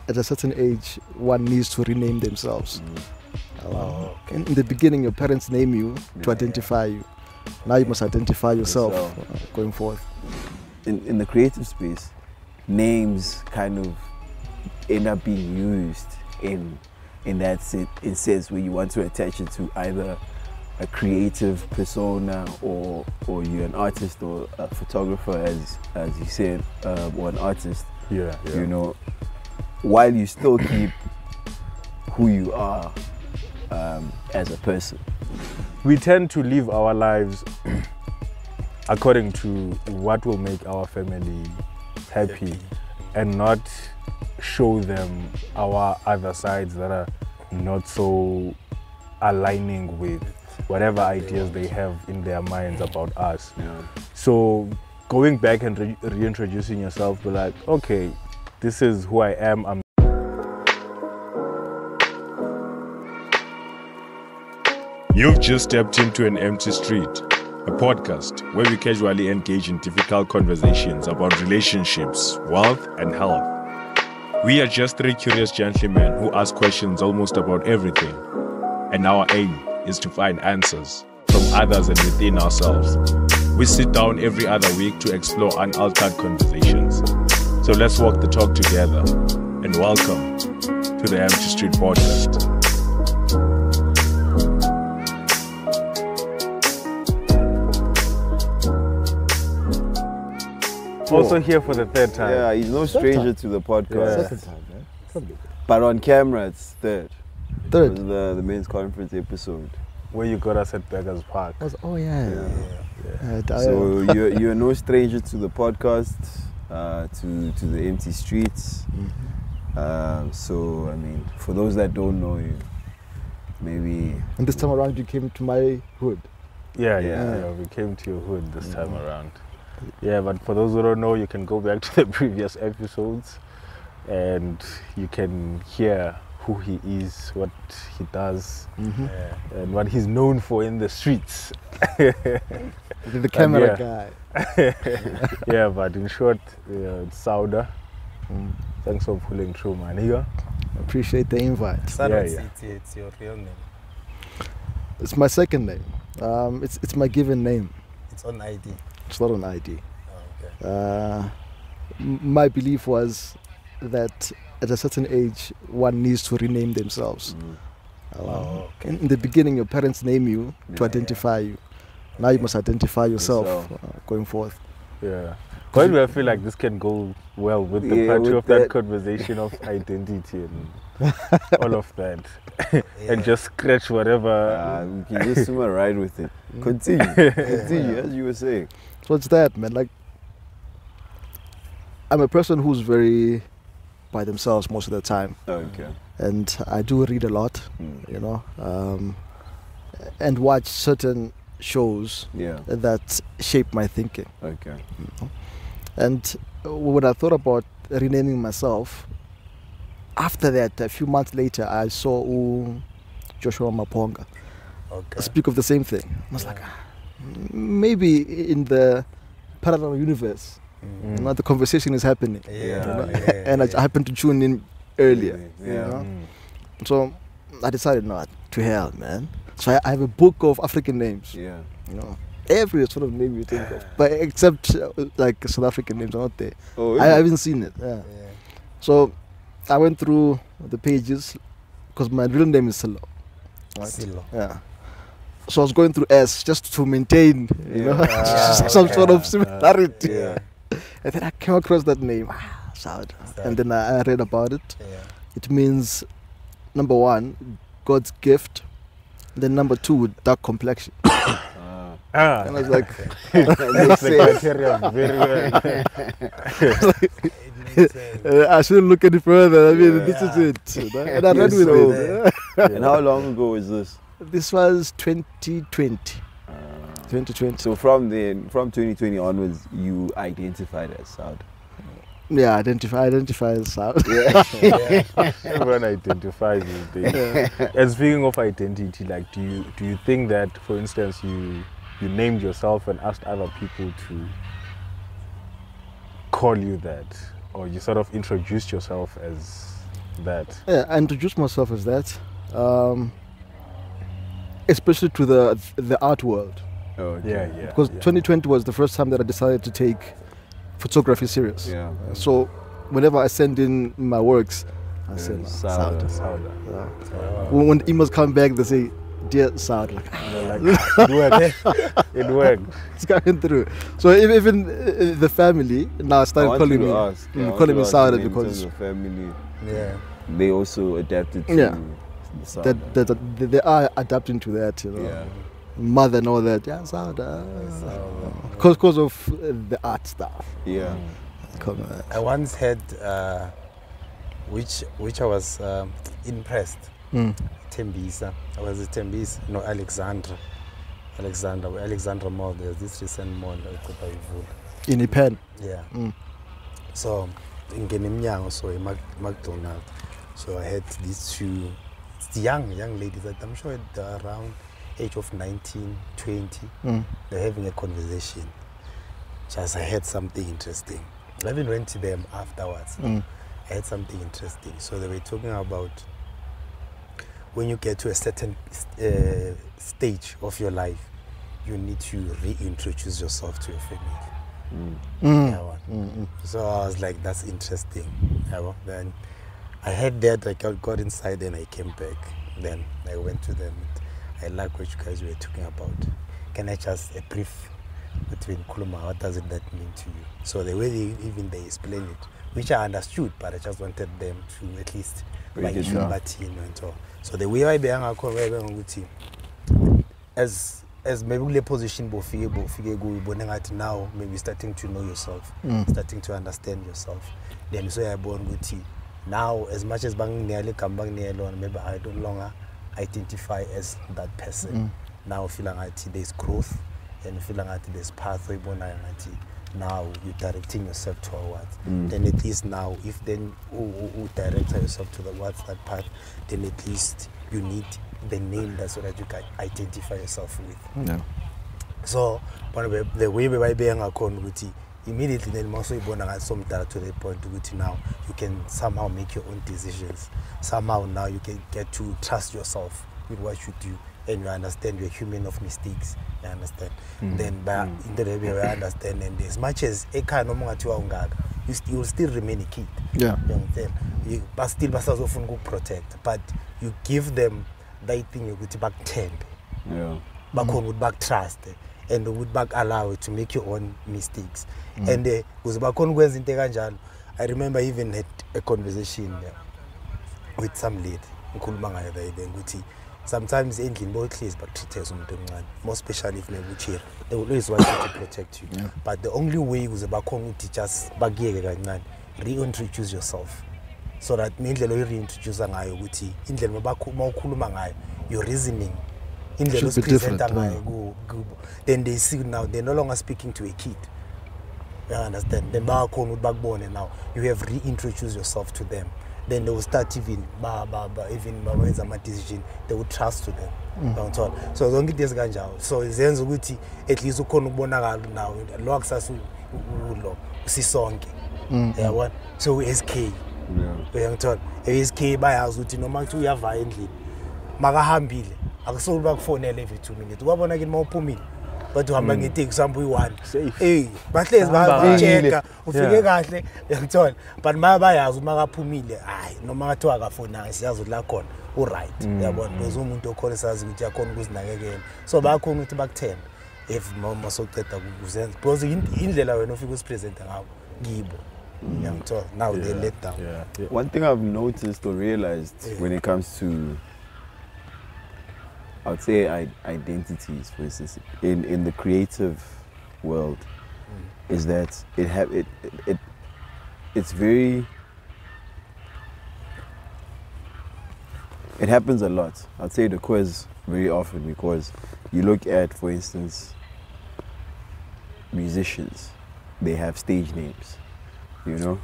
at a certain age, one needs to rename themselves. In the beginning, your parents name you to identify you. Now you must identify yourself going forth. In the creative space, names kind of end up being used in that sense where you want to attach it to either a creative persona or you're an artist or a photographer, as you said, or an artist. Yeah. You know, while you still keep who you are as a person. We tend to live our lives according to what will make our family happy and not show them our other sides that are not so aligning with whatever ideas they have in their minds about us. Yeah. So going back and reintroducing yourself, be like, okay, this is who I am. You've just stepped into An Empty Street, a podcast where we casually engage in difficult conversations about relationships, wealth, and health. We are just three curious gentlemen who ask questions almost about everything, and our aim is to find answers from others and within ourselves. We sit down every other week to explore unaltered conversations. So let's walk the talk together, and welcome to the Empty Street podcast. Also here for the third time. Yeah, he's no stranger to the podcast. Second time, man. Probably. But on camera, it's third. Third. It was the men's conference episode. Where you got us at Beggars Park. Oh yeah. So you're no stranger to the podcast, to the empty streets. So I mean, for those that don't know you, maybe. And this time around, you came to my hood. Yeah. We came to your hood this time around. Yeah, but for those who don't know, you can go back to the previous episodes and you can hear who he is, what he does, and what he's known for in the streets. The camera guy. Yeah, but in short, it's Sauda. Thanks for pulling through, man. Here. Appreciate the invite. It's your real name. It's my second name. It's my given name. It's on ID. It's not an ID. Oh, okay. My belief was that at a certain age, one needs to rename themselves. In the beginning, your parents name you to identify you. Now you must identify yourself going forth. Yeah. Why do I feel like this can go well with the part of that conversation of identity and all of that? And just scratch whatever. We can just swim ride with it. Continue, as you were saying. So it's that, man. Like, I'm a person who's very by themselves most of the time. Okay. And I do read a lot, you know, and watch certain shows that shape my thinking. Okay. You know? And when I thought about renaming myself, after that, a few months later, I saw Joshua Maponga speak of the same thing. I was like, maybe in the parallel universe, you know, the conversation is happening. And I happened to tune in earlier. You know? So I decided, no, to hell, man. So I have a book of African names. Yeah. You know, every sort of name you think of, but except like South African names are not there. I haven't seen it. So I went through the pages because my real name is Silo. Right? Silo. Yeah. So I was going through S just to maintain, you know, some sort of similarity. And then I came across that name, Saud. And then I read about it. It means, number one, God's gift. Then number two, dark complexion. And I was like, I shouldn't look any further. I mean, this is it. You know? And I ran with it. And how long ago was this? This was 2020. 2020. So from 2020 onwards, you identified as South. Yeah, identify as South. Everyone identifies with things. And speaking of identity, like, do you think that, for instance, you named yourself and asked other people to call you that, or you sort of introduced yourself as that. Yeah, I introduced myself as that, especially to the art world. Yeah. Because 2020 was the first time that I decided to take photography serious. Yeah. So whenever I send in my works, I say Sauda. When emails come back, they say, "Dear Saud," like, It worked. it's coming through. So even the family now started calling me Saud because the family, Yeah. they also adapted to Yeah. Sauda. they are adapting to that, you know. Yeah. Mother and all that. Yeah, Saud. Because of the art stuff. Yeah. Come on. I once had, which I was impressed. Tembisa. I was at Tembisa, Alexandra Mall. There's this recent mall In a pen. Yeah. So in Genimnyang, so in McDonald's. So I had these two young ladies that I'm sure they're around age of 19, 20. They're having a conversation. Just I had something interesting. I even went to them afterwards. I had something interesting. So they were talking about when you get to a certain stage of your life, you need to reintroduce yourself to your family. So I was like, that's interesting. Then I had that, I got inside and I came back. Then I went to them. I like what you guys were talking about. Can I just a brief between Kuluma, what does that mean to you? So the way they explain it, which I understood, but I just wanted them to at least break it down. And all. So the way I be as maybe the position bofige now maybe starting to know yourself, starting to understand yourself. Then so I born with now as much as bang nearly come back near alone, maybe I don't longer identify as that person. Now feeling like there's growth and feeling like there's pathway now you're directing yourself towards. Then at least now if then you direct yourself towards that path, then at least you need the name that so that you can identify yourself with. Yeah. So the way we being a con immediately then also you some to the point which now you can somehow make your own decisions. Somehow now you can get to trust yourself with what you do, and you understand you're human of mistakes. You understand? Then by in the way you understand, and as much as you will still remain a kid. Yeah. You understand? But still often go protect. But you give them that thing you would back 10. Yeah. Back home would back trust. And would back allow you to make your own mistakes. And was back on Wednesday. I remember even had a conversation with some lady. Sometimes in both cases, but treat more especially if they always want to protect you. Yeah. But the only way was back home teachers reintroduce yourself. So that reintroduce your reasoning. Should be different. Then they see now they're no longer speaking to a kid. You understand? Then backbone and now you have reintroduced yourself to them. Then they will start even decision, they will trust to them. So don't get this ganja. So it's at least now so we SK. SK by house no matter you have magahambile akusolve bakufonele every 2 minutes wabona ke mawuphumile but uhamba ngeteksi sambu i1 bahlezi bayacheka ufike kahle uyangithola but mayabayazi uma kaphumile hayi noma ngathiwa akafona siyazi la khona right uyabona because umuntu okhona sazi ukuthi yakhona ukuzinakekela so bayakhona ukuthi bakuthembe if mama sokuqeda ukuzenza because indlela wena ufika usipresenta ngawo kibo. Now they let down. One thing I've noticed or realized when it comes to, I would say, identities, for instance, in the creative world, is that it's very, it happens a lot. I'd say the quiz very often because you look at, for instance, musicians, they have stage names. You know,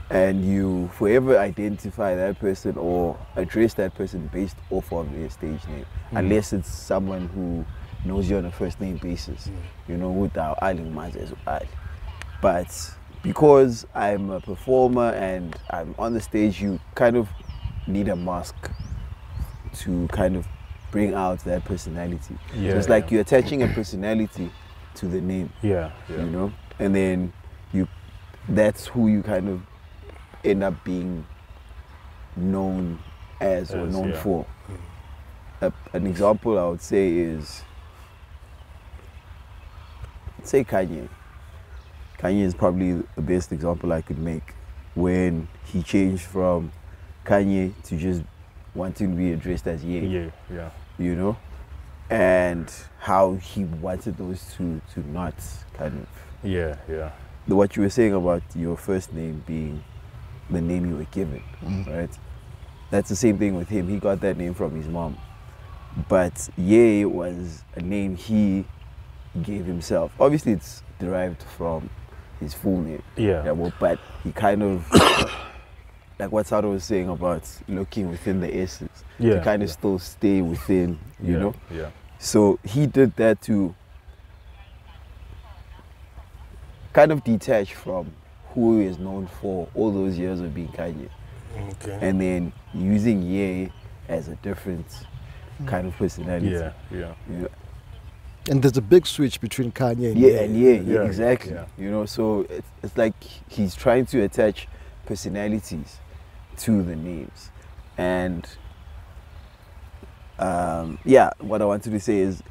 and you forever identify that person or address that person based off of their stage name, unless it's someone who knows you on a first name basis. You know, without Ali Mazes Ali. But because I'm a performer and I'm on the stage, you kind of need a mask to kind of bring out that personality. Yeah, So it's like you're attaching a personality to the name. Yeah. You know, and then that's who you kind of end up being known as or known for. An example I would say is, say Kanye. Kanye is probably the best example I could make, when he changed from Kanye to just wanting to be addressed as Ye. Yeah. You know, and how he wanted those two to not kind of. Yeah. What you were saying about your first name being the name you were given, right? That's the same thing with him. He got that name from his mom. But Ye was a name he gave himself. Obviously, it's derived from his full name. Yeah. But he kind of, like what Sado was saying about looking within the essence, to kind of still stay within, you know? Yeah. So he did that to kind of detach from who he is known for all those years of being Kanye. Okay. And then using Ye as a different kind of personality. Yeah. And there's a big switch between Kanye and Yeah, exactly. Yeah. You know, so it's like he's trying to attach personalities to the names. And what I wanted to say is,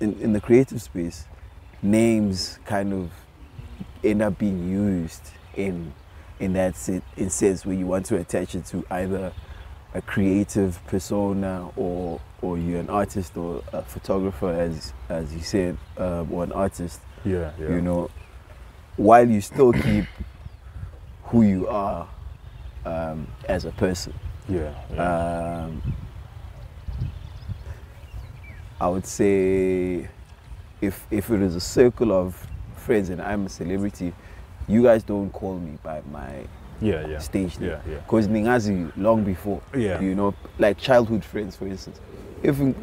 in the creative space, names kind of end up being used in that sense where you want to attach it to either a creative persona or you're an artist or a photographer, as you said, or an artist. Yeah. You know, while you still keep who you are as a person. Yeah. I would say if it is a circle of friends and I'm a celebrity, you guys don't call me by my stage name. Because Ningazi long before. Yeah. You know, like childhood friends, for instance. If in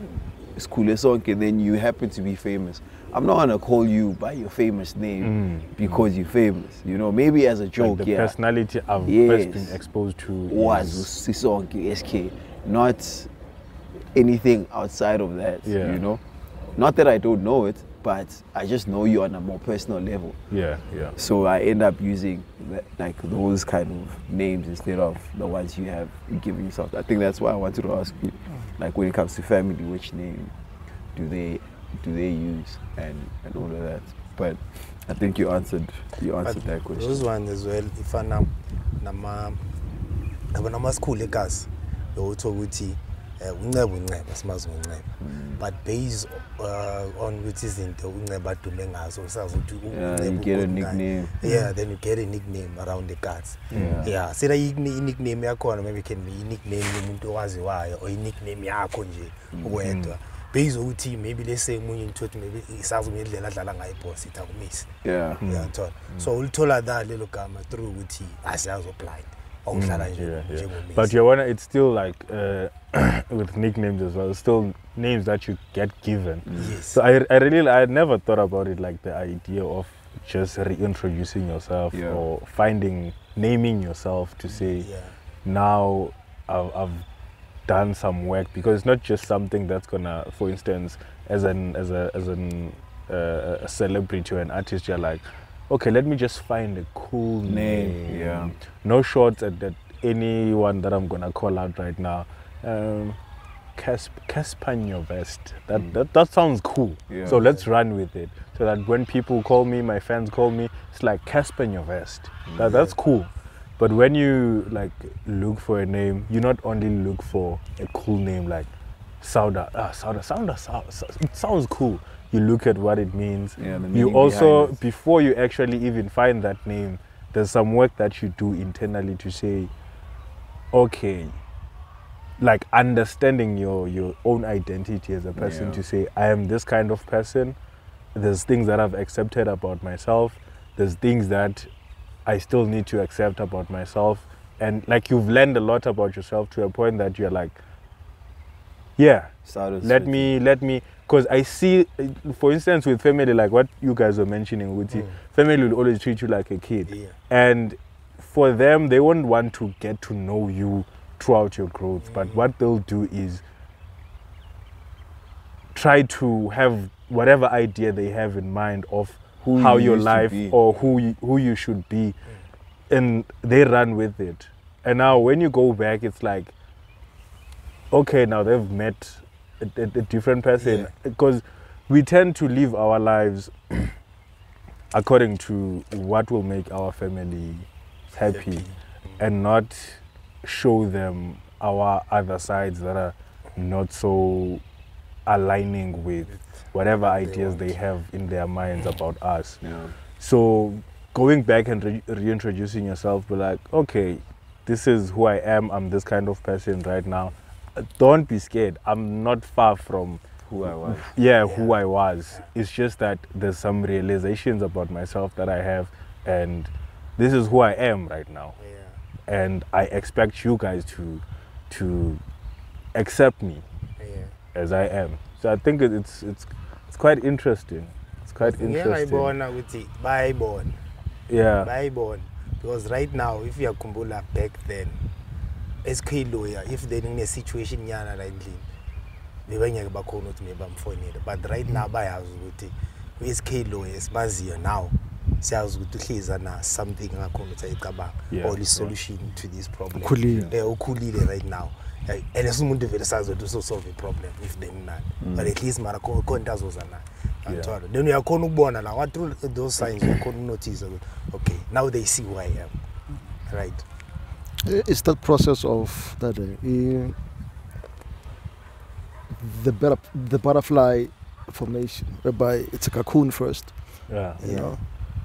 school and then you happen to be famous, I'm not gonna call you by your famous name because you're famous. You know, maybe as a joke. Like the personality I've first been exposed to was Sisonke SK, not anything outside of that. You know, not that I don't know it, but I just know you on a more personal level. Yeah. So I end up using like those kind of names instead of the ones you given yourself. I think that's why I wanted to ask you, like when it comes to family, which name do they use and all of that. But I think you answered that question. Those ones as well. If I nama school legas, they also would see Nceba, smazi Nceba. But based on which is in the Nceba domengazo, so you get a nickname. Yeah, then you get a nickname around the cards. Yeah, say that nickname yakho maybe can be nickname yomuntu owaziwayo or nickname yakho nje wedwa. Based on which maybe they say munye into maybe isazi ngendlela adlala ngayo boss itakumisi. Yeah. So ulithola that lelo gama through ukuthi asiyazo blind. But it's still like with nicknames as well, it's still names that you get given. Yes. So I never thought about it like the idea of just reintroducing yourself or naming yourself to say now I've done some work, because it's not just something that's gonna, for instance, as a celebrity or an artist, you're like, okay, let me just find a cool name. Yeah. No shots at that anyone that I'm gonna call out right now. Casper in your vest. That sounds cool. Yeah. So let's run with it. So that when people call me, my fans call me, it's like Casper in your vest. That's cool. But when you like look for a name, you not only look for a cool name like Sauda. It sounds cool. You look at what it means. Yeah, you also, before you actually even find that name, there's some work that you do internally to say, okay, like understanding your own identity as a person, to say, I am this kind of person. There's things that I've accepted about myself. There's things that I still need to accept about myself. And like you've learned a lot about yourself to a point that you're like, Yeah. Started Let me, because I see, for instance, with family, like what you guys were mentioning, Wuti, family will always treat you like a kid. Yeah. And for them, they won't want to get to know you throughout your growth. But what they'll do is try to have whatever idea they have in mind of Who how you your used to life be. or who you should be, and they run with it. And now when you go back, it's like, okay, now they've met a different person. Yeah. Because we tend to live our lives according to what will make our family happy and not show them our other sides that are not so aligning with whatever ideas they have in their minds about us. Yeah. So going back and reintroducing yourself, be like, okay, this is who I am. I'm this kind of person right now. Don't be scared. I'm not far from Who I was. who I was. It's just that there's some realizations about myself that I have, and this is who I am right now. Yeah. And I expect you guys to accept me Yeah. as I am. So I think it's quite interesting. It's quite Yeah, I interesting. born with it. Bye born. Yeah. Bye born. Because right now, if you are Kumbula back then, as a lawyer, if they're in a situation yana right but right now by house with is K lawyers Mazia now. Sales with to something Yeah. or the solution to this problem. Ukhulile. Ukhulile right now. And as someone develops to solve a problem if they're not. But at least Maracon does was then we are going to born and what through those signs you couldn't notice. Okay, now they see who I am. Right. It's that process of that the butterfly formation, whereby it's a cocoon first, Yeah. you know,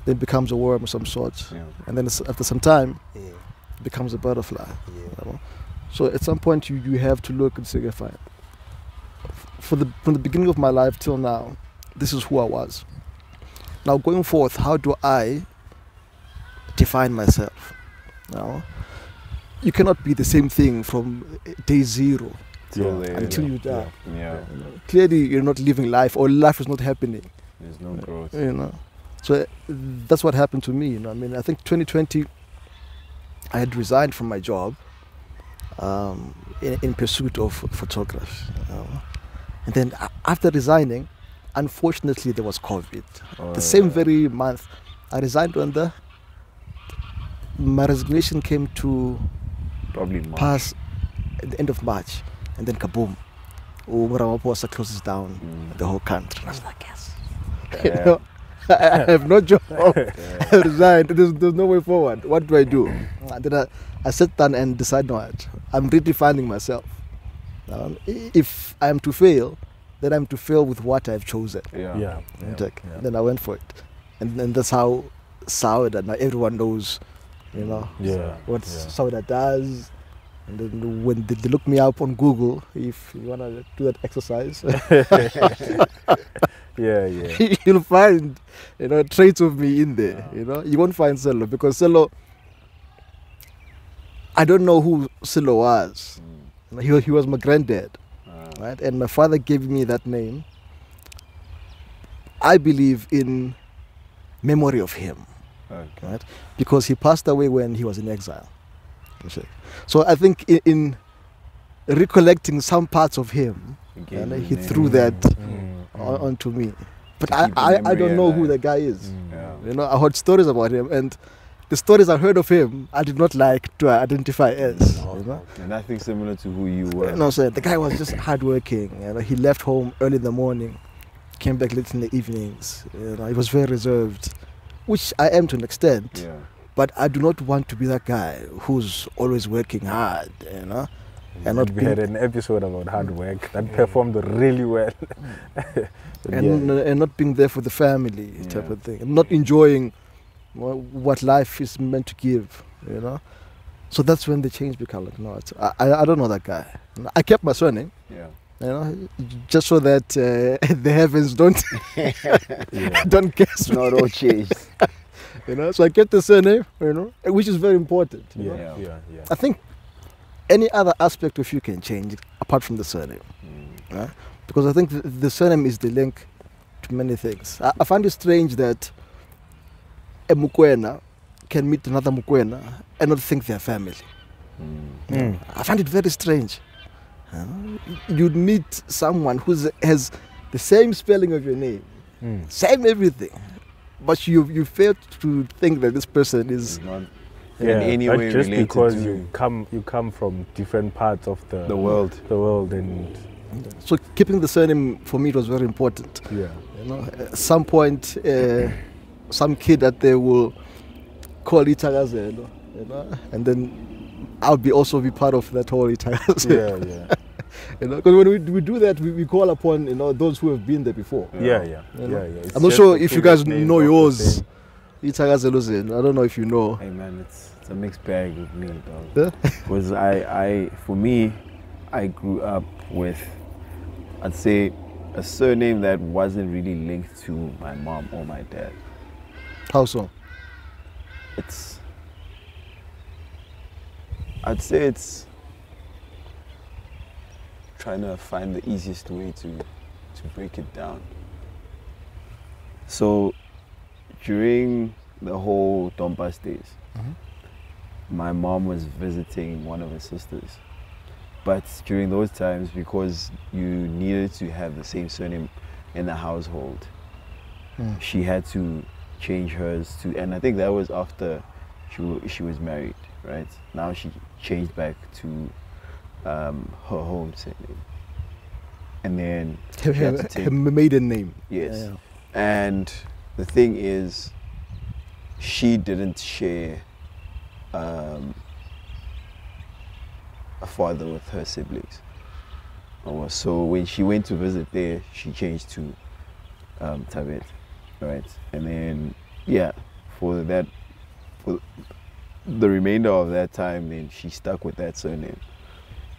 then it becomes a worm of some sort, Yeah. and then after some time, Yeah. it becomes a butterfly. Yeah. You know? So at some point, you have to look and say, fine. From the beginning of my life till now, this is who I was. Now going forth, how do I define myself? Now, you cannot be the same thing from day zero Till Yeah. there, until yeah. you die. Yeah. You know, clearly, you're not living life, or life is not happening. There's no growth. You know, so that's what happened to me. You know, I mean, I think 2020, I had resigned from my job in pursuit of photography. And then after resigning, unfortunately, there was COVID. The same very month, I resigned my resignation came to Probably March. pass at the end of March, and then kaboom, Ramaphosa closes down the whole country. I was like, yes. You Yeah. know, I have no job. I resigned. There's no way forward. What do I do? And then I sat down and decided, no, what? I'm redefining myself. If I am to fail, then I'm to fail with what I've chosen. Yeah. Yeah. And then I went for it. And that's how Sauda, now everyone knows, you know, Yeah. what Yeah. Sauda does. And then when they look me up on Google, if you want to do that exercise, Yeah. you'll find, you know, traits of me in there. You know, you won't find Selo, because Selo, I don't know who Selo was. He was my granddad, right? And my father gave me that name, I believe, in memory of him, Okay. right? Because he passed away when he was in exile. You see. So I think in recollecting some parts of him, Again, and the he name. threw that Mm. onto me. But To keep the I memory don't know who alive. the guy is. Yeah. You know, I heard stories about him, and the stories I heard of him, I did not like to identify as. You know? And nothing similar to who you were. You know, so the guy was just hardworking. You know, he left home early in the morning, came back late in the evenings. You know, he was very reserved, which I am to an extent. Yeah. But I do not want to be that guy who's always working hard. You know, and not We had being, an episode about hard work that performed really well. and not being there for the family type Yeah. of thing, and not enjoying what life is meant to give. You know. So that's when the change became like, no, I don't know that guy. I kept my surname, Yeah. you know, just so that the heavens don't don't guess me, Not all changed. you know. So I kept the surname, you know, which is very important. you know. Yeah. I think any other aspect of you can change apart from the surname. Because I think the surname is the link to many things. I find it strange that a Mukwena can meet another Mukwena and not think they're family. I find it very strange. You'd meet someone who has the same spelling of your name, same everything, but you fail to think that this person is not in any way just related because to you come from different parts of the world. And so keeping the surname for me was very important. yeah. At some point, some kid that they will call Itagazelo, and then I'll also be part of that whole Itagazelo. Yeah. Because when we do that, we call upon those who have been there before. Yeah. I'm not sure if you guys know yours. Itagazelo Zeno. I don't know if you know. Hey man, it's a mixed bag with me, dog. Because for me, I grew up with, I'd say, a surname that wasn't really linked to my mom or my dad. How so? I'd say it's trying to find the easiest way to break it down. So during the whole Dompas days, my mom was visiting one of her sisters. But during those times, because you needed to have the same surname in the household, she had to change hers to, and I think that was after she was married, right? Now she changed back to her home surname. And then she had to take her maiden name. Yes. Yeah. And the thing is, she didn't share a father with her siblings. So when she went to visit there, she changed to Tabet, right? And then, for the remainder of that time, then she stuck with that surname.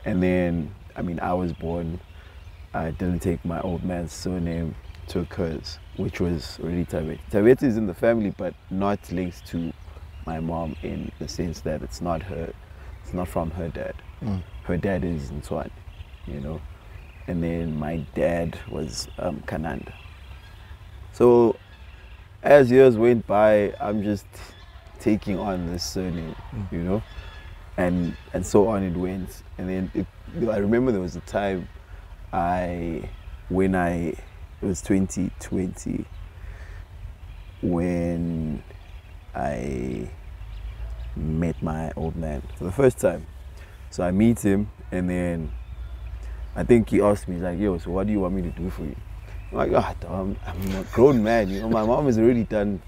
And then, I was born, I didn't take my old man's surname, took hers, which was already Tabet. Tabet is in the family, but not linked to my mom in the sense that it's not from her dad. Her dad is Nceba, and then my dad was Kananda. So as years went by, I'm just taking on this surname, and so on it went. And then I remember there was a time it was 2020 when I met my old man for the first time. So I meet him, and then I think he asked me, he's like, yo, so what do you want me to do for you? I'm like, I'm a grown man, my mom has already done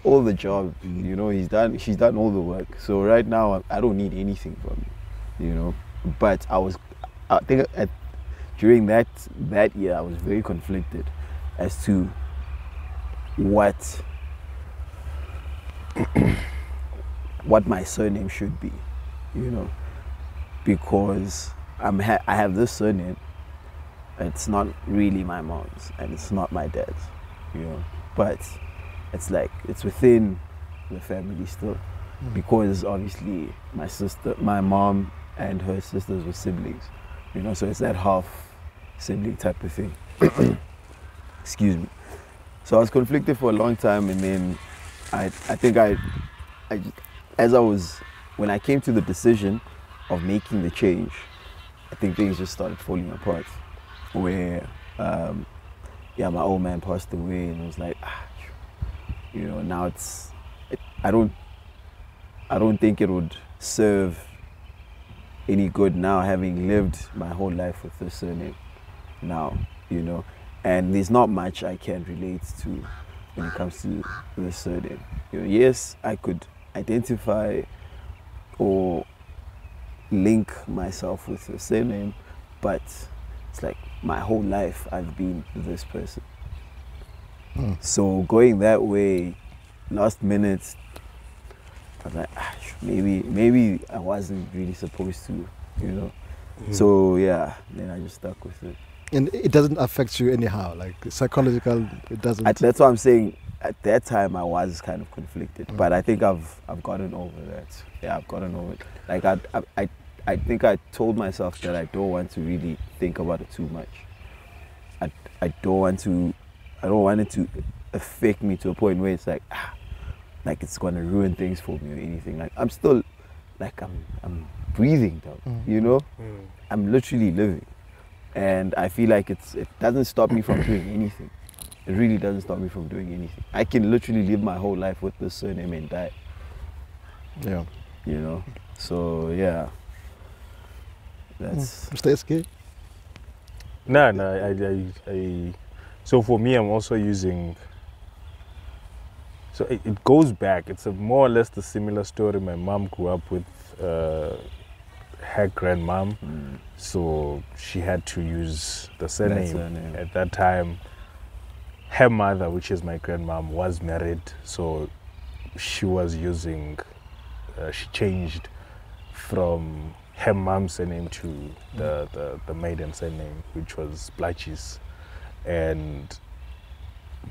all the job, she's done all the work. So right now I don't need anything from you, But I think during that year I was very conflicted as to what my surname should be, because I have this surname. It's not really my mom's and it's not my dad's, but it's like it's within the family still, because obviously my mom and her sisters were siblings, so it's that half sibling type of thing. Excuse me. So I was conflicted for a long time, and then I think when I came to the decision of making the change, I think things just started falling apart. Where my old man passed away, and it was like, now I don't think it would serve any good now, having lived my whole life with this surname now, and there's not much I can relate to when it comes to the surname. Yes, I could identify or link myself with the surname, but it's like my whole life I've been this person. So going that way, last minute, I was like, maybe I wasn't really supposed to, So then I just stuck with it. And it doesn't affect you anyhow, like psychological, it doesn't. That's what I'm saying. At that time, I was kind of conflicted, but I think I've gotten over that. Yeah, I've gotten over it. Like I I think I told myself that I don't want to really think about it too much. I don't want it to affect me to a point where it's like it's gonna ruin things for me or anything. Like I'm still, like I'm breathing though, you know. I'm literally living, and I feel like it doesn't stop me from doing anything. It really doesn't stop me from doing anything. I can literally live my whole life with this surname and die. Yeah. You know. So yeah. That's Stay scared. No, I so for me, I'm also using, so it goes back. It's a more or less the similar story. My mom grew up with her grandmom, so she had to use the surname. At that time, her mother, which is my grandmom, was married, so she was using, she changed from her mom's surname to the maiden surname, which was Blachis. And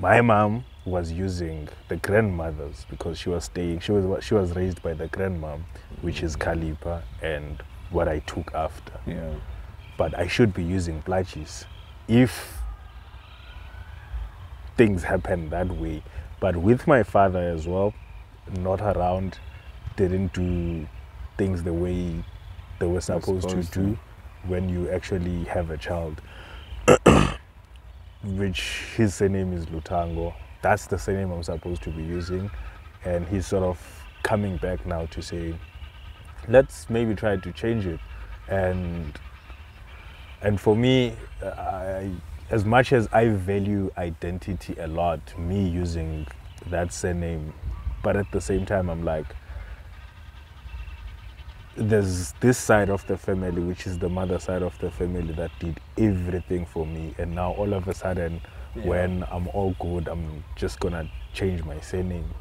my mom was using the grandmother's because she was raised by the grandmom, which is Kalipa, and what I took after. Yeah. But I should be using Blachis if things happen that way. But with my father as well, not around, didn't do things the way they were supposed to do when you actually have a child. Which his surname is Lutango. That's the surname I'm supposed to be using, and he's sort of coming back now to say, let's maybe try to change it. And for me, as much as I value identity a lot, me using that surname, but at the same time I'm like, there's this side of the family, which is the mother side of the family, that did everything for me, and now all of a sudden, when I'm all good, I'm just gonna change my surname.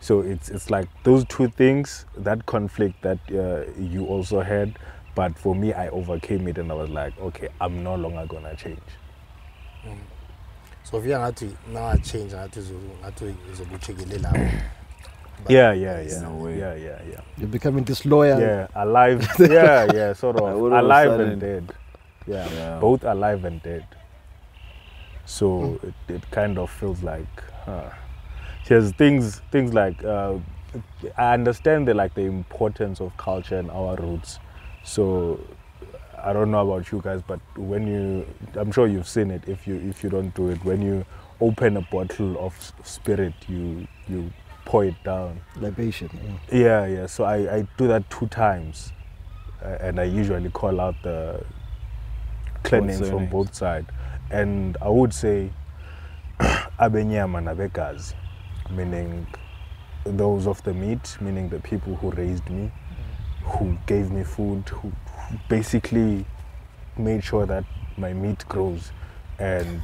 So it's like those two things, that conflict that you also had, but for me, I overcame it, and I was like, okay, I'm no longer gonna change. So if you are to now change, Yeah. No way. Yeah. You're becoming disloyal. Yeah, alive. yeah, sort of. All of a Alive sudden. and dead. Yeah, Yeah. both alive and dead. So it kind of feels like, there's things like, I understand the importance of culture and our roots. So I don't know about you guys, but I'm sure you've seen it. If you don't do it, when you open a bottle of spirit, you pour it down. Libation. Yeah. So I do that 2 times, and I usually call out the clan names from both sides. And I would say abenyama nabekazi, meaning those of the meat, meaning the people who raised me, who gave me food, who basically made sure that my meat grows. And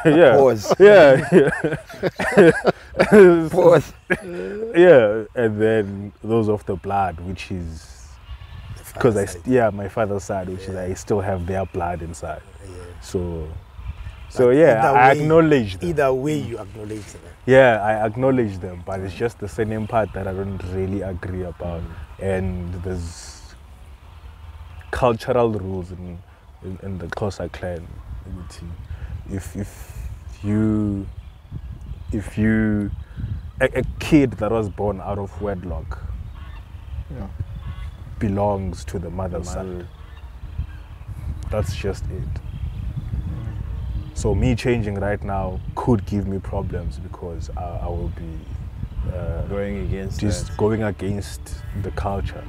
yeah, Pause. yeah. Pause. Yeah, and then those of the blood, which is because my father's side, which is I still have their blood inside. So yeah, I acknowledge them. Either way, you acknowledge them. Yeah, I acknowledge them, but it's just the same part that I don't really agree about. And there's cultural rules in the Xhosa clan. If you a kid that was born out of wedlock belongs to the mother's side. That's just it. So me changing right now could give me problems because I will be going against the culture.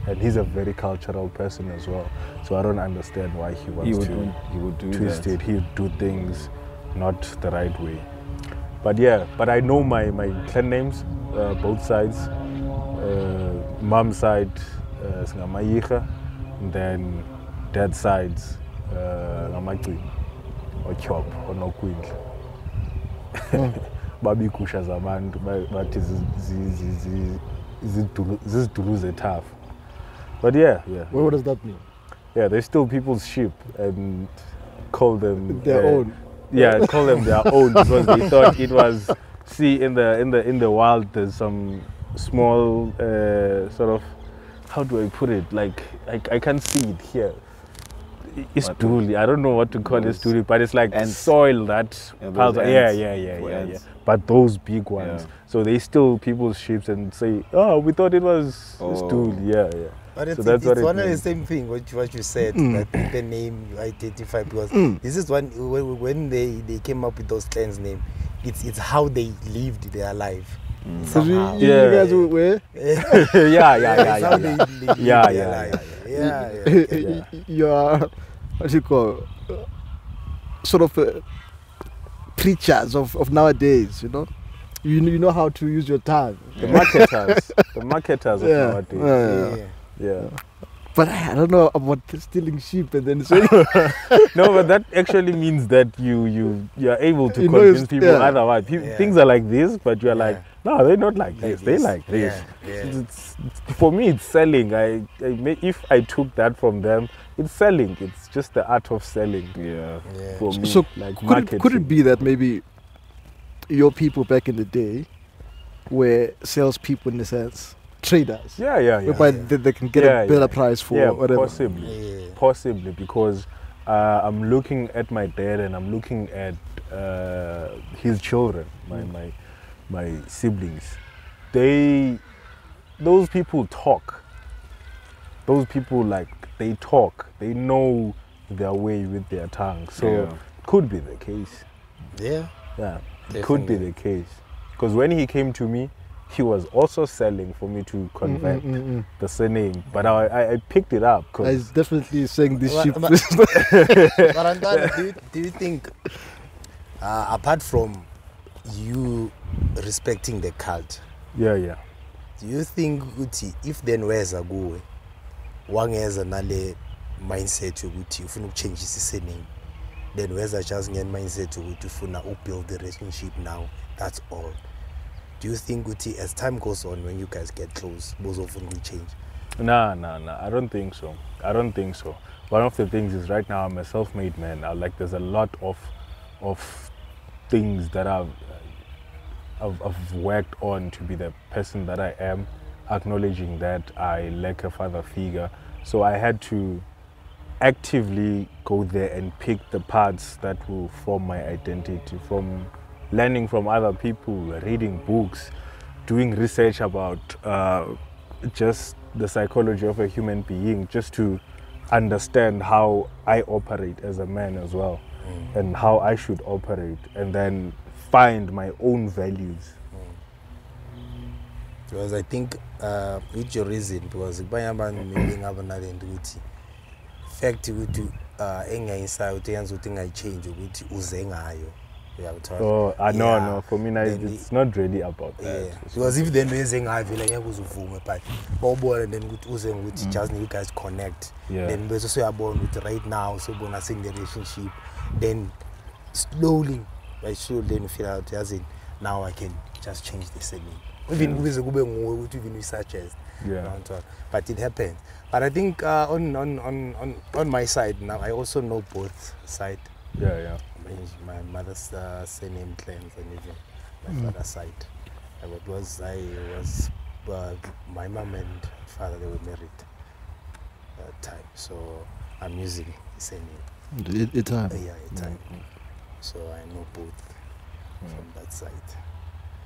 And he's a very cultural person as well. So I don't understand why he would twist it. He would do things not the right way. But yeah, I know my clan names, both sides. Mom's side, Ngamayicha, and then dad's sides, Ngamagcini, or Chop, or Nokwindla. Babikusha zabantu, but zizidulu tough. But yeah. What does that mean? Yeah, they're still people's sheep and call them their own. Yeah, call them their own because they thought it was. See, in the wild, there's some small sort of how do I put it? Like I can't see it here. It's dooley. I don't know what to call it, dooley, but it's like soil that piles. Yeah. But those big ones, so they steal people's sheep and say, "Oh, we thought it was dooley." Yeah. But it's, so that's it's what one it of the means. same thing what you said, that the name you identify, because this is one when they came up with those clans name, it's how they lived their life. So you Yeah. guys were you are, what do you call, sort of preachers of nowadays, you know. You know how to use your tongue. The marketers of nowadays. Yeah. But I don't know about stealing sheep and then saying No, but that actually means that you are able to You know convince it's- people yeah. otherwise. Things are like this, but you're like, no, they're not like this. They like this. It's, for me, it's selling. If I took that from them, it's selling. It's just the art of selling. Yeah. For me, so. like Could marketing. it be that maybe your people back in the day were salespeople in a sense, traders? Whereby they can get a better price for whatever. Possibly because I'm looking at my dad and I'm looking at his children, my siblings. Those people talk. Those people, like, they talk. They know their way with their tongue. So could be the case. Yeah. It could be the case. Because when he came to me, he was also selling for me to convert the surname. But I picked it up. I was definitely saying this sheep. But Antwana, do you think, apart from you respecting the cult, do you think ukuthi if then weza kuwe wangeza nale mindset yokuthi ufuna ukuchange isurname, then weza just ngen mindset yokuthi ufuna build the relationship now, that's all? Do you think ukuthi as time goes on, when you guys get close, both of them will change? Nah. I don't think so. One of the things is right now I'm a self-made man. There's a lot of things that I've worked on to be the person that I am, acknowledging that I lack a father figure. So I had to actively go there and pick the parts that will form my identity, from learning from other people, reading books, doing research about just the psychology of a human being, just to understand how I operate as a man as well, and how I should operate, and then find my own values. Because I think with your reason, because maybe fact ukuthi engayinsayo ukuthi yenza ukuthi ngayichange ukuthi uze ngayo. No, for me it's not really about that. Because if then uze ngayo vele ngeke uzuvume, but bawubona then ukuthi uze ukuthi just you guys connect, then bese soyabona ukuthi right now so bona in the relationship, then slowly then you feel out as in now I can just change this name. Even even we suggest. But it happens. But I think on my side now, I also know both sides. My mother's surname claims and even my father's side. My mom and father, they were married at that time, so I'm using the same name. At time. Time. So I know both from that side.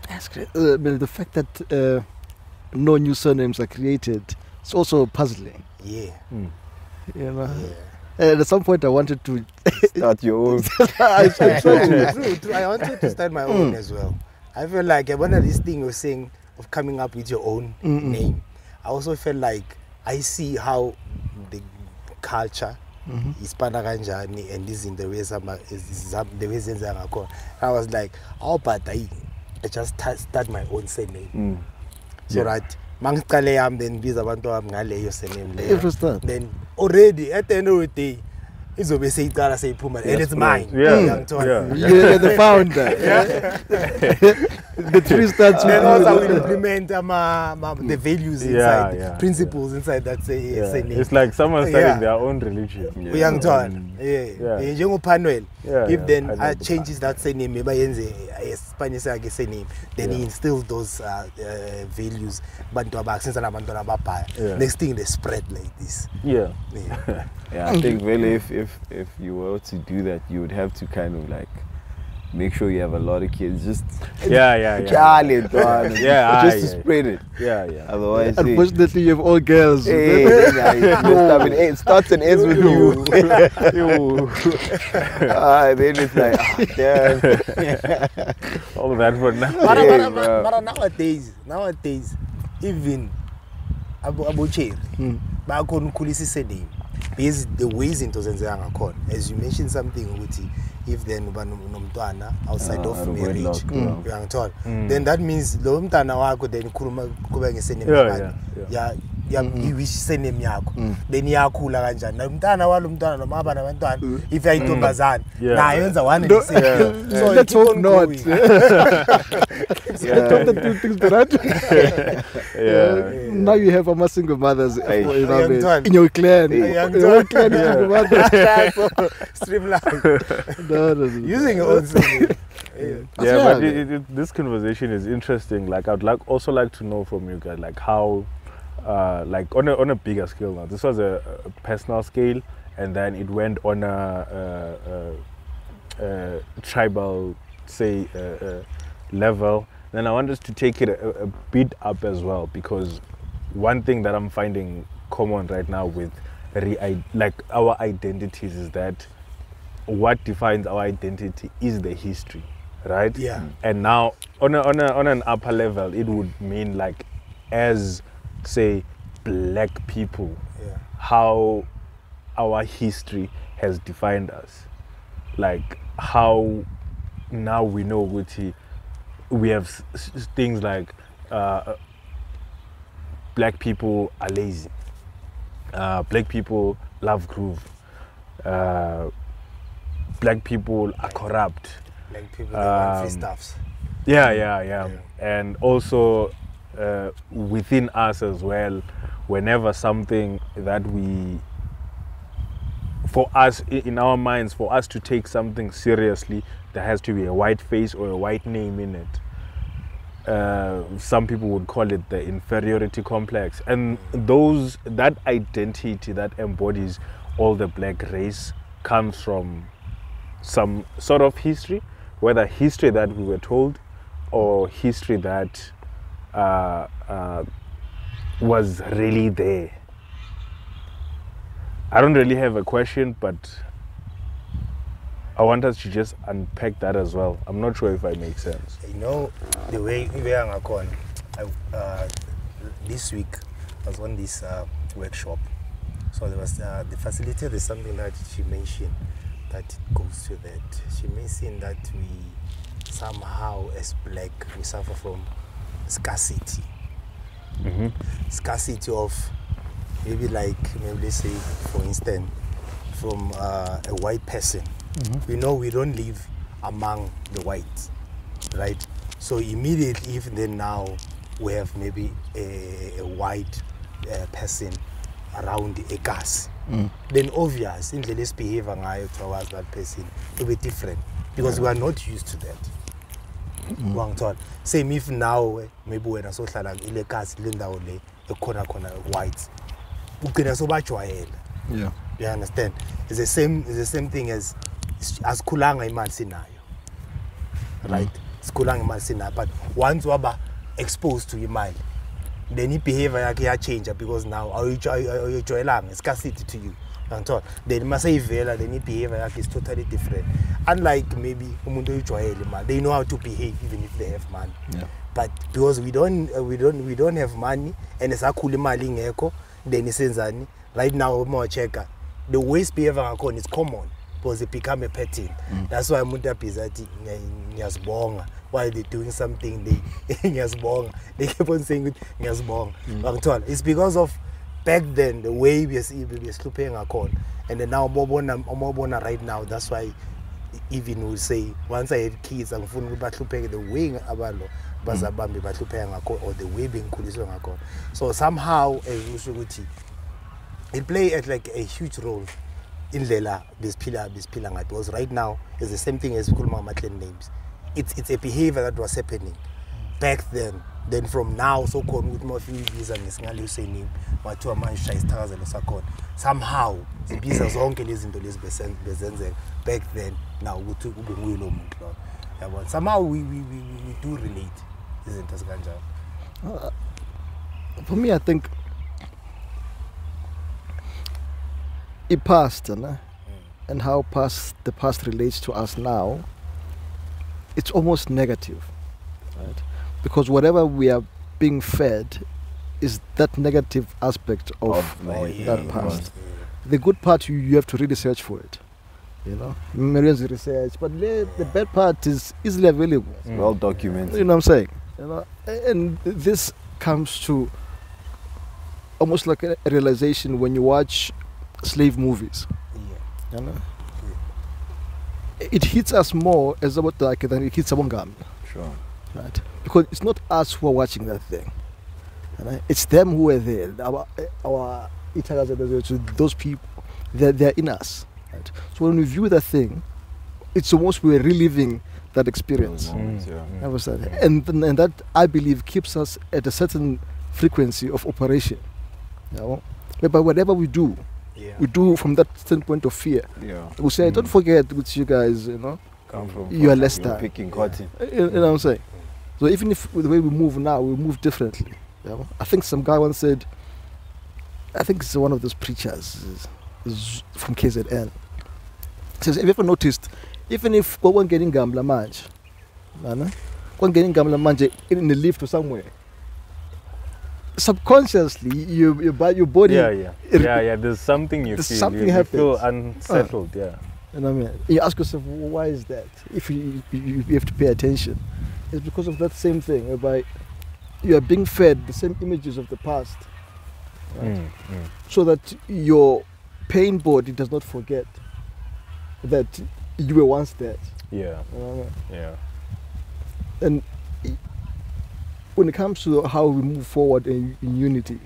That's great. The fact that no new surnames are created, it's also puzzling. You know. And at some point I wanted to start your own. True. I wanted to start my own as well. I feel like one of these things you're saying of coming up with your own name, I also felt like I see how the culture is panaganjani and this in the ways I was like, but I just start my own surname. So that mangicale yami then biza abantu bami ngaleyo surname leyo. Then already at the end of the day izobe seyiqala seyiphuma and it's mine. You're the founder. The tree starts with Then also you. we implement the values inside, principles inside that say It's like someone starting their own religion. Young John, if then changes that say name, maybe Spanish say name, then he instills those values. Next thing they spread like this. Yeah. Yeah, I think really if you were to do that, you would have to kind of like make sure you have a lot of kids. Just Charlie, just to spread it. Otherwise, unfortunately, you have all girls. It starts and ends with you. Then it's like, damn. All that for nothing. But nowadays, even Abu Chair, bakhona ukukhulisa name. Because the ways into zenzanga khona, as you mentioned something ukuthi if then uba nomntwana outside of marriage, then that means lo mntana wakho then khuluma kuba ngesename iwishename yakho then iyakhula kanjani nomntana walo mntwana noma aba nabantwana if ayintombazana nayo yenza one and the same. So let's hope not. Let's hope the two things right. Now you have a single mothers in your clan. Your clan is single mothers. Streamline. Using your own surname. But this conversation is interesting. Like I'd also like to know from you guys, like how. Like on a bigger scale now. This was a personal scale, and then it went on a tribal, say, level. Then I want us to take it a bit up as well, because one thing that I'm finding common right now with like our identities is that what defines our identity is the history, right? Yeah. And now on an upper level, it would mean like as say black people, how our history has defined us, like how now we know we have things like black people are lazy, black people love groove, black people are corrupt, black people want free stuffs. And also within us as well, whenever something that for us in our minds, for us to take something seriously, there has to be a white face or a white name in it. Some people would call it the inferiority complex, and that identity that embodies all the black race comes from some sort of history, whether history that we were told or history that was really there. I don't really have a question, but I want us to just unpack that as well. I'm not sure if I make sense. You know, the way we are going, this week I was on this workshop. So there was the facilitator, there's something that she mentioned that goes to that. She mentioned that we somehow as black, we suffer from scarcity. Scarcity of maybe let's say for instance from a white person. We know we don't live among the whites, right? So immediately, even then now we have maybe a white person around the gas. Then obvious in the behavior towards that person will be different because we are not used to that. Same if now maybe when I saw ile gas lindawo le ekhona whites ugcina sobajwayela. Yeah, you understand? It's the same thing as khulanga imali sinayo, right? Sikhulanga imali sinayo, but once waba exposed to imali, then your behavior yakhe change because now awujwayelanga scarcity to you. Then masayivela, then your behavior is totally different. Unlike maybe umuntu oyijwayele imali, they know how to behave even if they have money. Yeah. But because we don't have money and esakhula imali ingekho, then isenzani? Right now uma checka the waste behavior ngakhona is common because it become a pattern. That's why umuntu abhiza athi ngiyazibonga while they doing something they ngiyazibonga. They keep on saying ngiyazibonga. It's because of back then the way we are sleeping ngakhona, and then now umobona right now, that's why even will say, once I have kids, I'm going to be the way abalo, bazabambi batlupe ngako, or the way being kuliso ngako. So somehow, it play at like a huge role in Lela, Bispila, because right now it's the same thing as Kulma Matlen names. It's a behavior that was happening back then. Then from now, so called with more fees and Singali saying, what a man shy stars and so on. Somehow, the business uncle is into this back then. Now we took but somehow we do relate, isn't it, Ganja? For me, I think it passed, and how the past relates to us now, it's almost negative, right? Because whatever we are being fed is that negative aspect of that past. The good part, you have to really search for it, Millions of research, but the bad part is easily available. Well documented. You know what I'm saying? And this comes to almost like a realization when you watch slave movies. It hits us more as about than it hits Abongam. Sure. Right? Because it's not us who are watching that thing. Right? It's them who are there. Our those people, they're in us. Right? So when we view that thing, it's almost we're reliving that experience. And that, I believe, keeps us at a certain frequency of operation. But whatever we do, we do from that standpoint of fear. We say, don't forget, which you guys, come from. You are less than picking cotton. You know what I'm saying? So even if the way we move now, we move differently. I think some guy once said, I think it's one of those preachers is from KZN. Says, have you ever noticed, even if one getting gambler manj, in the lift or somewhere, subconsciously your body there's something you feel. Something you feel happens. unsettled. You know what I mean? You ask yourself, why is that? If you have to pay attention, it's because of that same thing, whereby you are being fed the same images of the past, right? So that your pain body does not forget that you were once dead. You know what I mean? And when it comes to how we move forward in unity,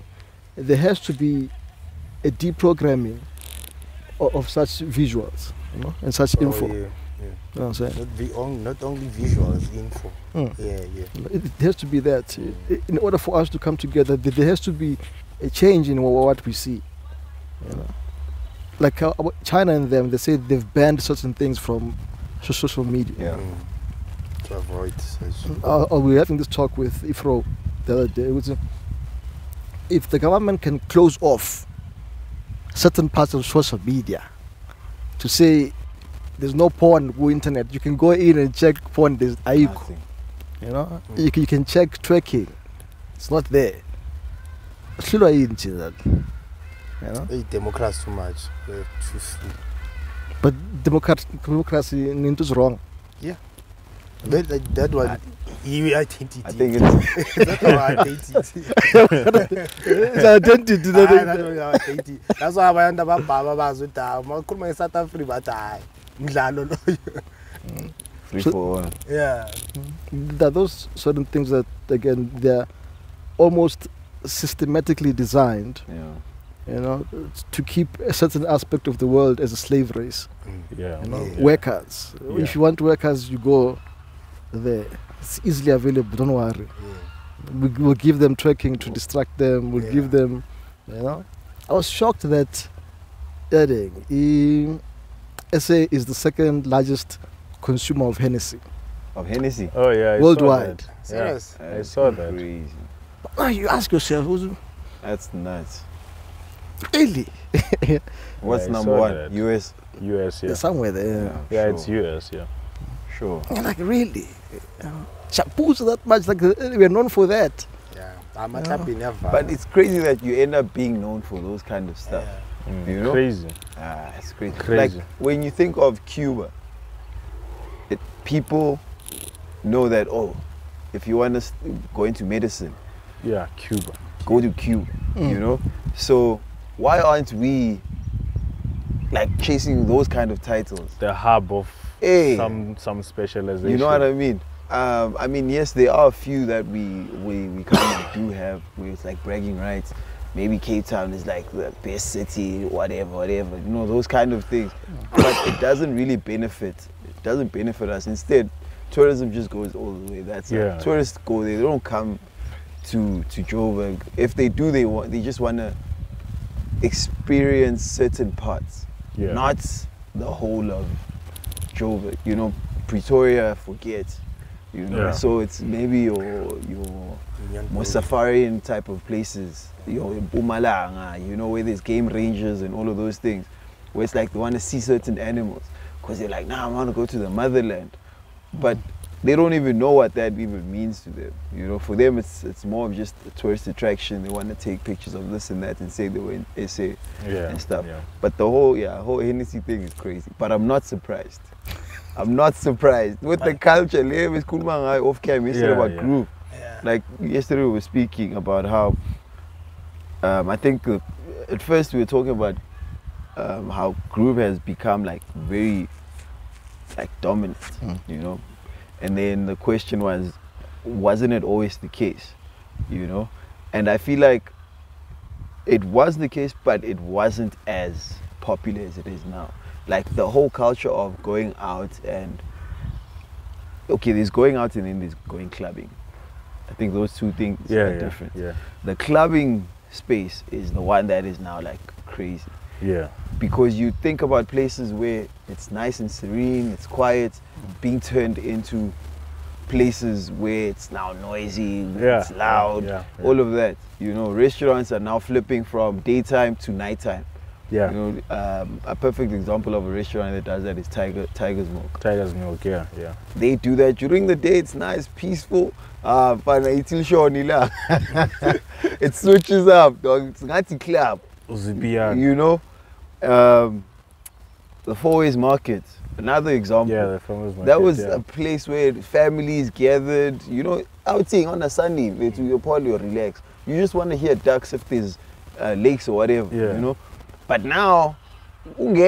there has to be a deprogramming of such visuals, and such info. You know what I'm saying? Not only visuals, info. It has to be that. In order for us to come together, there has to be a change in what we see. Like China and them, they say they've banned certain things from social media. To avoid such. We were having this talk with Ifro the other day. It was, if the government can close off certain parts of social media to say there's no porn on internet, you can go in and check porn, there's Aiko. You can check twerking, it's not there. Democracy too much. But democracy is wrong. That one, I think it's it's identity. That's why I end up Baba South Africa. Free for one. There are those certain things that, again, they're almost systematically designed, to keep a certain aspect of the world as a slave race. Workers. If you want workers, you go there. It's easily available, don't worry. We'll give them tracking to distract them, we'll give them, I was shocked that SA is the second largest consumer of Hennessy. Of Hennessy? Oh yeah, worldwide. Serious? I saw that. Crazy. You ask yourself, that's nuts. Really? What's number one? That. US? US, yeah. Somewhere there. Yeah, sure. It's US, yeah. Sure. Like, really? Shampoos that much, like, we're known for that. But it's crazy that you end up being known for those kind of stuff. Crazy. It's crazy. Like, when you think of Cuba, people know that, if you want to go into medicine, Cuba. Go to Cuba, So why aren't we like chasing those kind of titles? The hub of Hey, some specialization. you know what I mean? I mean, yes, there are a few that we kind of do have where it's like bragging rights. Maybe Cape Town is like the best city, whatever, you know, those kind of things. But it doesn't really benefit. It doesn't benefit us. Instead, tourism just goes all the way. That's it. Tourists go there. They don't come to Joburg. If they do, they just want to experience certain parts, not the whole of Joburg. You know, Pretoria, forget. You know, so it's maybe your more safarian type of places, your Mpumalanga, you know, where there's game rangers and all of those things, where it's like they want to see certain animals because they're like, nah, I want to go to the motherland, but they don't even know what that even means to them. You know, for them it's more of just a tourist attraction. They want to take pictures of this and that and say they were in SA and stuff. But the whole Hennessy thing is crazy. But I'm not surprised. I'm not surprised with the culture. It's cool off cam yesterday about group. Like yesterday we were speaking about how I think at first we were talking about how group has become like very like dominant, you know, and then the question was, wasn't it always the case, you know? And I feel like it was the case, but it wasn't as popular as it is now. Like the whole culture of going out and, okay, there's going out and then there's going clubbing. I think those two things are different. The clubbing space is the one that is now like crazy. Because you think about places where it's nice and serene, it's quiet, being turned into places where it's now noisy, it's loud, all of that. You know, restaurants are now flipping from daytime to nighttime. You know, a perfect example of a restaurant that does that is Tiger's Milk. Tiger's Milk, They do that during the day. It's nice, peaceful. It switches up, dog. It's not a club. You know, the Four Ways Market, another example. The Four Ways Market. That was a place where families gathered. You know, outing on a Sunday, you're probably relax. You just want to hear ducks if there's lakes or whatever. You know. But now, there's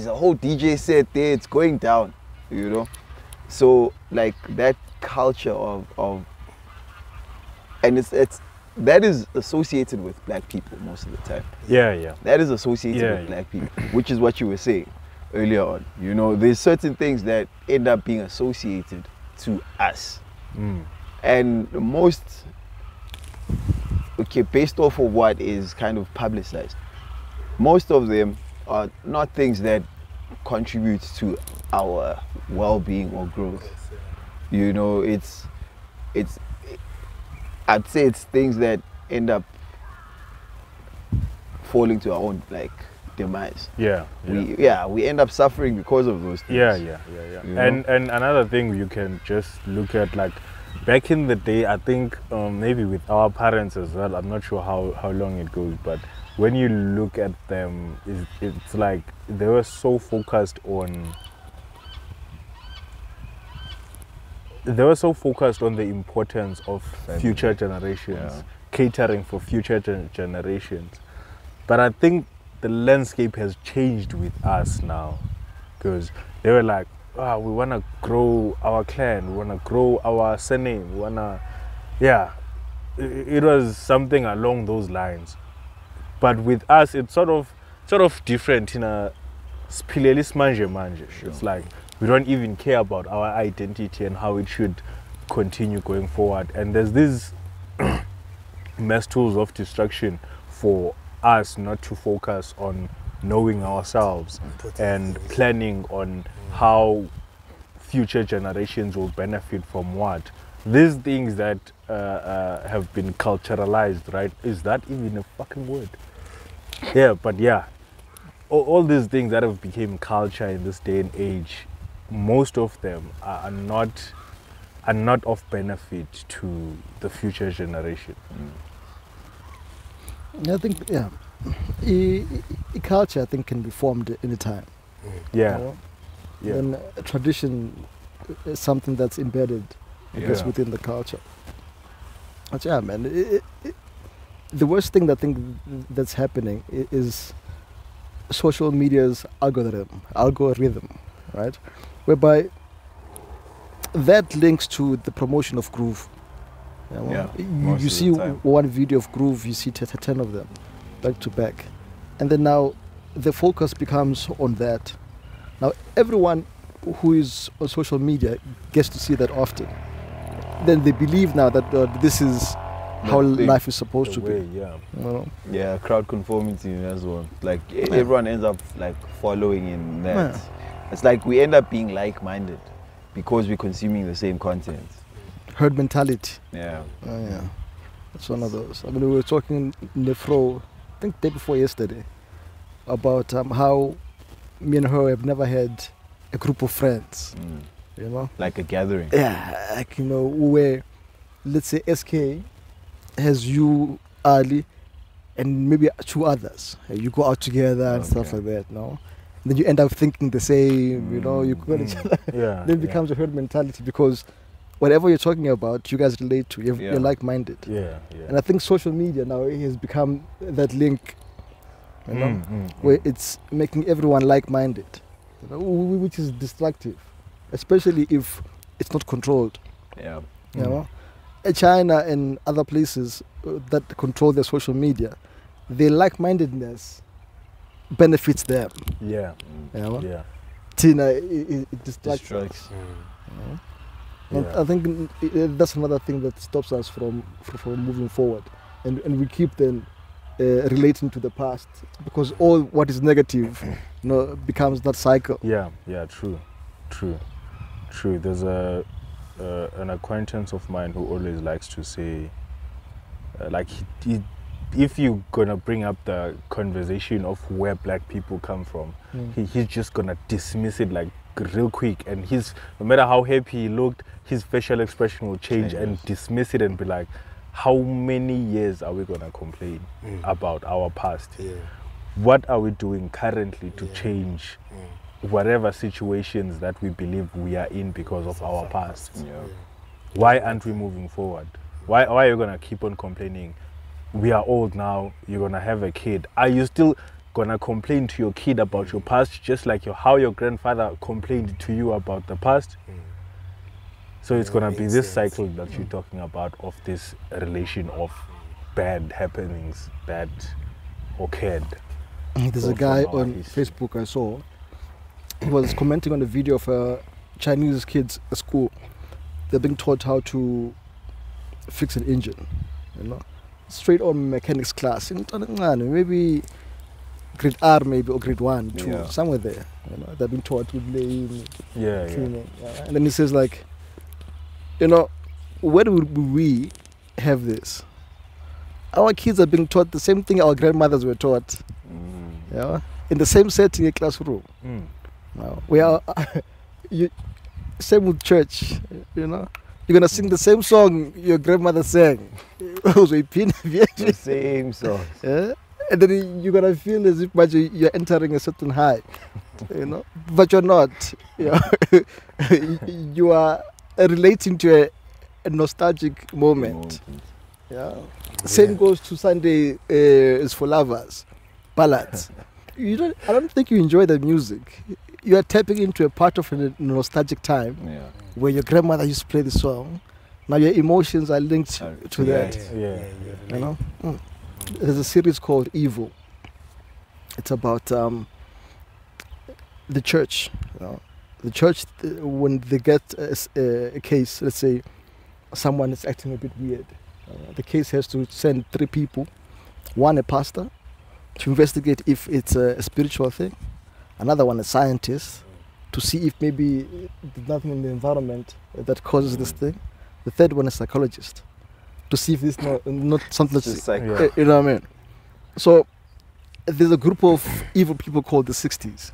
a whole DJ set there, it's going down, you know. So like that culture of and that is associated with black people most of the time. That is associated with black people, which is what you were saying earlier on. You know, there's certain things that end up being associated to us. And most, okay, based off of what is kind of publicized, most of them are not things that contribute to our well-being or growth. You know, I'd say it's things that end up falling to our own like demise. We end up suffering because of those things. You know? And another thing you can just look at, like back in the day, I think maybe with our parents as well, I'm not sure how long it goes, but when you look at them, it's like they were so focused on the importance of future generations, catering for future generations. But I think the landscape has changed with us now, because they were like, we want to grow our clan, we want to grow our surname, we want to, it was something along those lines. But with us, it's sort of different in a spileli manje. It's like we don't even care about our identity and how it should continue going forward. And there's these mass tools of destruction for us not to focus on knowing ourselves and planning on how future generations will benefit from what. These things that have been culturalized, right? Is that even a fucking word? All these things that have become culture in this day and age, most of them are not of benefit to the future generation. I think, culture, I think, can be formed anytime. And tradition is something that's embedded, I guess, within the culture. But man, the worst thing that I think that's happening is social media's algorithm, right? Whereby that links to the promotion of groove. You see one video of groove, you see 10 of them back to back. And then now the focus becomes on that. Now everyone who is on social media gets to see that often. Then they believe now that this is how life is supposed to be. Yeah, crowd conformity as well. Like everyone ends up like following in that. Yeah. It's like we end up being like-minded because we're consuming the same content. Herd mentality. Yeah. Yeah. It's one of those. I mean, we were talking in the Fro, I think day before yesterday, about how me and her have never had a group of friends. You know? Like a gathering. Yeah, like, you know, where, let's say SK has you, Ali, and maybe 2 others. You go out together and stuff like that, no? Then you end up thinking the same, you know, you got each other. Yeah. Then it becomes a herd mentality because whatever you're talking about, you guys relate to. You're like-minded. Yeah. And I think social media now has become that link, you know, where it's making everyone like-minded, you know, which is destructive, especially if it's not controlled. Yeah. You know, China and other places that control their social media, their like-mindedness benefits them. Yeah. You know? Yeah. Tina, it distracts us. Yeah. And I think that's another thing that stops us from moving forward, and we keep then relating to the past because all what is negative, you know, becomes that cycle. Yeah. True. There's an acquaintance of mine who always likes to say, like, if you're gonna bring up the conversation of where black people come from, he's just gonna dismiss it like real quick, and no matter how happy he looked, his facial expression will change and dismiss it and be like, how many years are we gonna complain about our past? What are we doing currently to change whatever situations that we believe we are in because of our past? Why aren't we moving forward? Why are you gonna keep on complaining? We are old now, you're gonna have a kid. Are you still gonna complain to your kid about your past just like how your grandfather complained to you about the past? So it's gonna be this cycle that you're talking about, of this relation of bad happenings that occurred. There's a guy on Facebook I saw. He was commenting on a video of Chinese kids at school. They're being taught how to fix an engine, you know, straight on mechanics class. Maybe grade R, maybe, or grade 1, 2, somewhere there. You know, they've been taught with laying, cleaning. And then he says, like, you know, where would we have this? Our kids are being taught the same thing our grandmothers were taught. Yeah, in the same setting, a classroom. Now, we are same with church. You know, you're gonna sing the same song your grandmother sang. The same song. Yeah? And then you're gonna feel as if you're entering a certain high, you know, but you're not. You know? You are relating to a nostalgic moment. Yeah. Same goes to Sunday is for lovers, ballads. I don't think you enjoy the music. You are tapping into a part of a nostalgic time where your grandmother used to play the song. Now your emotions are linked to that. You know. There's a series called Evil. It's about the church. You know? The church, when they get a case, let's say someone is acting a bit weird, the case has to send 3 people, one a pastor, to investigate if it's a spiritual thing, another one a scientist, to see if maybe there's nothing in the environment that causes this thing, the third one a psychologist, to see if this not something that's, you know what I mean? So there's a group of evil people called the 60s,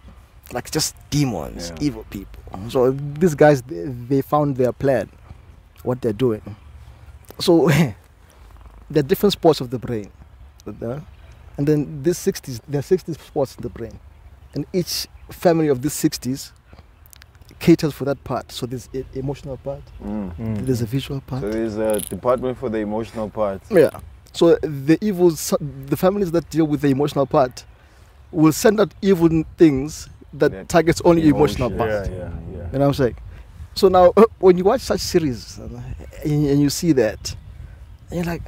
like just demons, evil people. So these guys, they found their plan, what they're doing. So there are different spots of the brain, and then these 60s, there are 60 spots in the brain, and each family of these 60s caters for that part. So there's an emotional part, there's a visual part. So there's a department for the emotional part. Yeah. So the evils, the families that deal with the emotional part, will send out evil things that targets only your emotional Emotion. part. Yeah. You know what I'm saying? So now, when you watch such series and you see that, and you're like,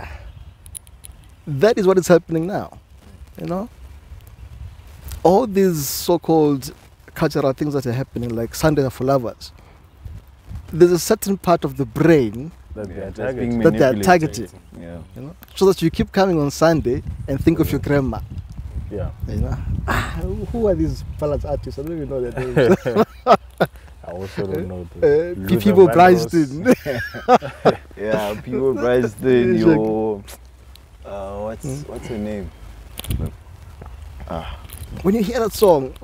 that is what is happening now. You know, all these so-called cultural things that are happening, like Sunday for Lovers. There's a certain part of the brain That they are that's being targeting. that they are manipulated. targeting. Yeah. You know, so that you keep coming on Sunday and think of your grandma. Yeah. You know, who are these ballad artists? I don't even know their names. I also don't know. The Luther People Vandross. Bryanston. Yeah, people Bryanston, It's your what's her name? When you hear that song,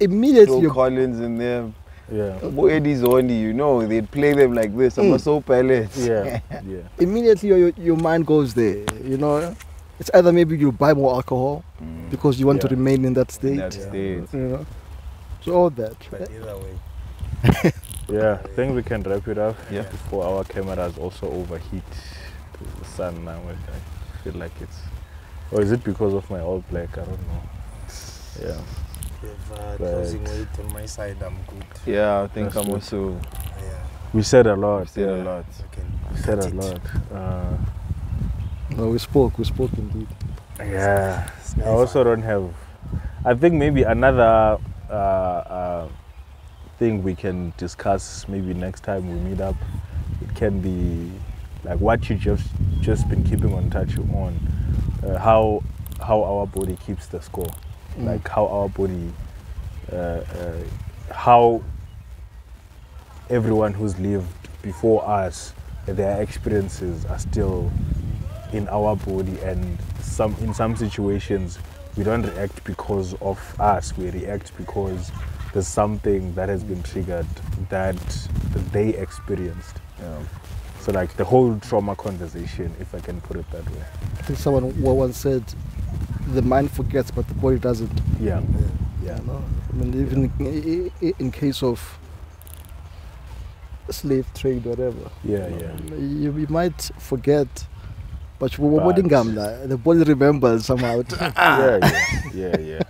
immediately Phil you're Collins in them. Yeah. Eddie's only, you know, they'd play them like this. I'm a soap palette. Yeah. Yeah. immediately your mind goes there. You know, it's either maybe you buy more alcohol because you want to Yeah. remain in that state. That state. You know, so all that. But either way, Yeah. I think we can wrap it up Yeah. before our cameras also overheat. The sun now. I feel like it's. Or is it because of my all black? I don't know. Yeah. if closing weight on my side, I'm good. Yeah, I think That's I'm good. also Yeah, We said a lot. said yeah. a lot. I can We said cut a it. lot. No, we spoke indeed. Yeah. I also don't have. I think maybe another thing we can discuss maybe next time we meet up. It can be like what you just been keeping on touch on, how our body keeps the score, like how our body, how everyone who's lived before us, their experiences are still in our body, and in some situations we don't react because of us, we react because there's something that has been triggered that they experienced. Yeah. So like the whole trauma conversation, if I can put it that way. I think someone once said, "The mind forgets, but the body doesn't." Yeah. You know, I mean, even in case of slave trade, whatever. Yeah. You might forget, but the body remembers somehow. Yeah.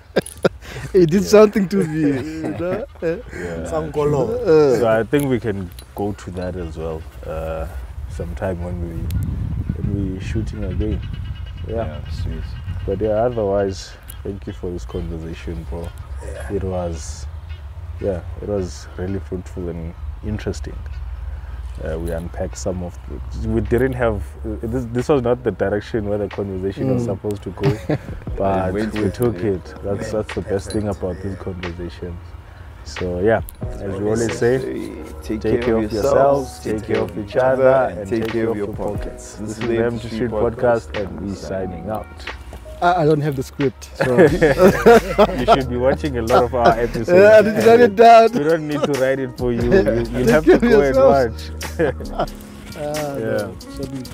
It did something to me. You know? Yeah. Sangolo. So I think we can go to that as well sometime when we shooting again. Yeah. Sweet. But yeah, otherwise, thank you for this conversation, bro. Yeah. It was really fruitful and interesting. We unpacked some of we didn't have this was not the direction where the conversation was supposed to go, but we took it. That's the best thing about these conversations. So yeah, as we always say, Take take care of yourselves, take care of each other, and take care of your pockets. This is the Empty Street Podcast, and we signing out. I don't have the script, so You should be watching a lot of our episodes. I didn't write it down. We don't need to write it for you. You'll have Take to care go of and yourselves. watch. Yeah. No, sorry.